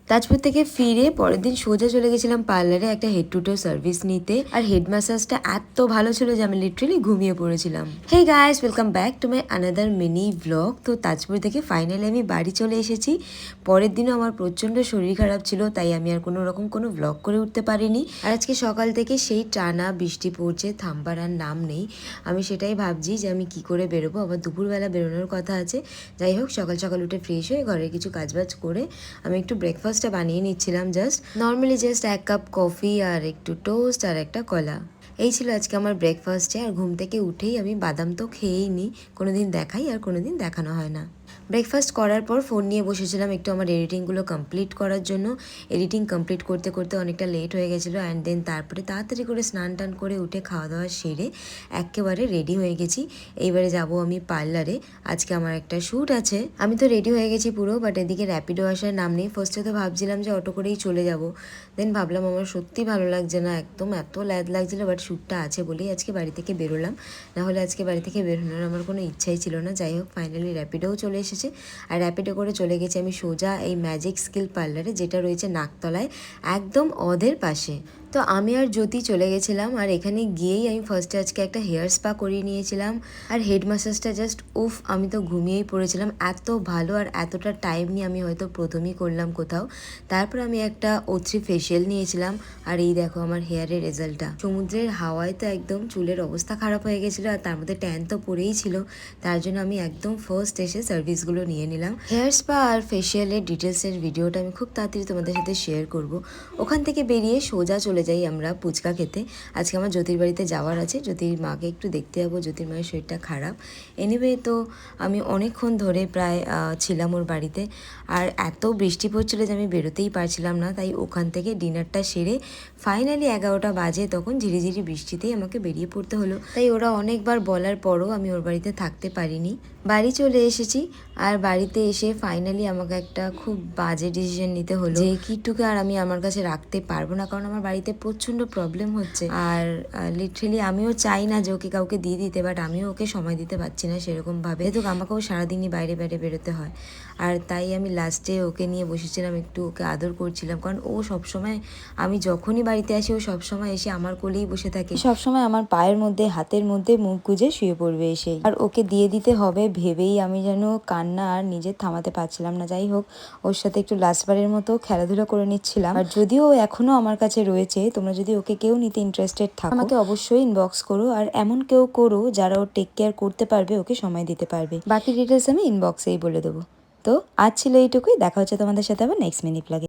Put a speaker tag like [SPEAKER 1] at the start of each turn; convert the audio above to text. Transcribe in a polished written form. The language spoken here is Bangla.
[SPEAKER 1] তাজপুর থেকে ফিরে পরের দিন সোজা চলে গেছিলাম পার্লারে একটা হেড টু টো সার্ভিস নিতে। আর হেড ম্যাসাজটা এত ভালো ছিল যে আমি লিটারালি ঘুমিয়ে পড়েছিলাম। Hey guys, welcome back to my another mini vlog. তো তাজপুর থেকে ফাইনালি আমি বাড়ি চলে এসেছি। পরের দিনও আমার প্রচণ্ড শরীর খারাপ ছিল, তাই আমি আর কোনো ব্লগ করে উঠতে পারিনি। আর আজকে সকাল থেকে সেই টানা বৃষ্টি পড়ছে, থামবার আর নাম নেই। আমি সেটাই ভাবছি যে আমি কি করে বেরোবো, আবার দুপুরবেলা বেরোনোর কথা আছে। যাই হোক, সকাল সকাল উঠে ফ্রেশ হয়ে ঘরের কিছু কাজবাজ করে আমি একটু ব্রেকফাস্টটা বানিয়ে নিচ্ছিলাম। নর্মালি জাস্ট 1 কাপ কফি আর একটু টোস্ট আর একটা কলা। এই ছিল আজকে আমার ব্রেকফাস্টে। আর ঘুম থেকে উঠেই আমি বাদাম তো খেয়েই নিই, কোনোদিন দেখাই আর কোনোদিন দেখানো হয় না। ব্রেকফাস্ট করার পর ফোন নিয়ে বসেছিলাম একটু আমার এডিটিংগুলো কমপ্লিট করার জন্য। এডিটিং কমপ্লিট করতে করতে অনেকটা লেট হয়ে গেছিলো। অ্যান্ড দেন তারপরে তাড়াতাড়ি করে স্নান টান করে উঠে খাওয়া দাওয়া সেরে একেবারে রেডি হয়ে গেছি। এইবারে যাব আমি পার্লারে। আজকে আমার একটা শ্যুট আছে। আমি তো রেডি হয়ে গেছি পুরো, বাট এদিকে র্যাপিডো আসার নাম নেই। ফার্স্টে তো ভাবছিলাম যে অটো করেই চলে যাব, দেন ভাবলাম আমার সত্যি ভালো লাগছে না, একদম এত ল্যাদ লাগছিলো। বাট শ্যুটটা আছে বলেই আজকে বাড়ি থেকে বেরোলাম, নাহলে আজকে বাড়ি থেকে বেরোনোর আমার কোনো ইচ্ছাই ছিল না। যাই হোক, ফাইনালি র্যাপিডোও চলে এসেছে। আর র্যাপিডো করে চলে গেছি আমি সোজা এই ম্যাজিক স্কিল পার্লারে, যেটা রয়েছে নাকতলায় একদম অধের পাশে। তো আমি আর জ্যোতি চলে গেছিলাম। আর এখানে গিয়েই আমি ফার্স্টে আজকে একটা হেয়ার স্পা করিয়ে নিয়েছিলাম। আর হেড ম্যাসাজটা জাস্ট উফ, আমি তো ঘুমিয়েই পড়েছিলাম, এত ভালো। আর এতটা টাইম নিয়ে আমি হয়তো প্রথমেই করলাম কোথাও। তারপর আমি একটা O3 ফেশিয়াল নিয়েছিলাম। আর এই দেখো আমার হেয়ারের রেজাল্টটা। সমুদ্রের হাওয়ায় তো একদম চুলের অবস্থা খারাপ হয়ে গেছিলো, আর তার মধ্যে ট্যান তো পড়েই ছিল। তার জন্য আমি একদম ফার্স্ট এসে সার্ভিসগুলো নিয়ে নিলাম। হেয়ার স্পা আর ফেশিয়ালের ডিটেলসের ভিডিওটা আমি খুব তাড়াতাড়ি তোমাদের সাথে শেয়ার করব। ওখান থেকে বেরিয়ে সোজা চলে যাই আমরা ফুচকা খেতে। আজকে আমার জ্যোতির বাড়িতে যাওয়ার আছে, জ্যোতির মাকে একটু দেখতে যাবো, জ্যোতির মায়ের শরীরটা খারাপ। এনিওয়ে, তো আমি অনেকক্ষণ ধরে প্রায় ছিলাম ওর বাড়িতে। আর এত বৃষ্টি পড়ছিল যে আমি বেরোতেই পারছিলাম না, তাই ওখান থেকে ডিনারটা সেরে ফাইনালি 11টা বাজে, তখন ঝিরিঝিরি বৃষ্টিতেই আমাকে বেরিয়ে পড়তে হলো। তাই ওরা অনেকবার বলার পরও আমি ওর বাড়িতে থাকতে পারিনি, বাড়ি চলে এসেছি। আর বাড়িতে এসে ফাইনালি আমাকে একটা খুব বাজে ডিসিশন নিতে হলো যে কিট্টুকে আর আমি আমার কাছে রাখতে পারবো না, কারণ আমার বাড়িতে প্রচণ্ড প্রবলেম হচ্ছে। আর লিটারেলি আমিও চাই না যে ওকে কাউকে দিয়ে দিতে, বাট আমিও ওকে সময় দিতে পারছি না সেরকমভাবে। তো আমাকেও সারাদিনই বাইরে বাইরে বেরোতে হয়। আর তাই আমি লাস্টে ওকে নিয়ে বসেছিলাম, একটু ওকে আদর করছিলাম, কারণ ও সবসময়, আমি যখনই বাড়িতে আসি ও সবসময় এসে আমার কোলেই বসে থাকে, সবসময় আমার পায়ের মধ্যে হাতের মধ্যে মুখ গুজে শুয়ে পড়বে এসেই। আর ওকে দিয়ে দিতে হবে ভেবেই আমি যেন কান্না আর নিজে থামাতে পারছিলাম না। যাই হোক, ওর সাথে একটু লাস্টবারের মতো খেলাধুলা করে নিচ্ছিলাম। আর যদিও ও এখনো আমার কাছে রয়েছে, তোমরা যদি ওকে কেউ নিতে ইন্টারেস্টেড থাকো আমাকে অবশ্যই ইনবক্স করো। আর এমন কেউ করো যারা ও টেক কেয়ার করতে পারবে, ওকে সময় দিতে পারবে। বাকি ডিটেলস আমি ইনবক্সেই বলে দেবো। তো আজ ছিল এইটুকুই, দেখা হচ্ছে তোমাদের সাথে আবার নেক্সট মিনি ব্লগে।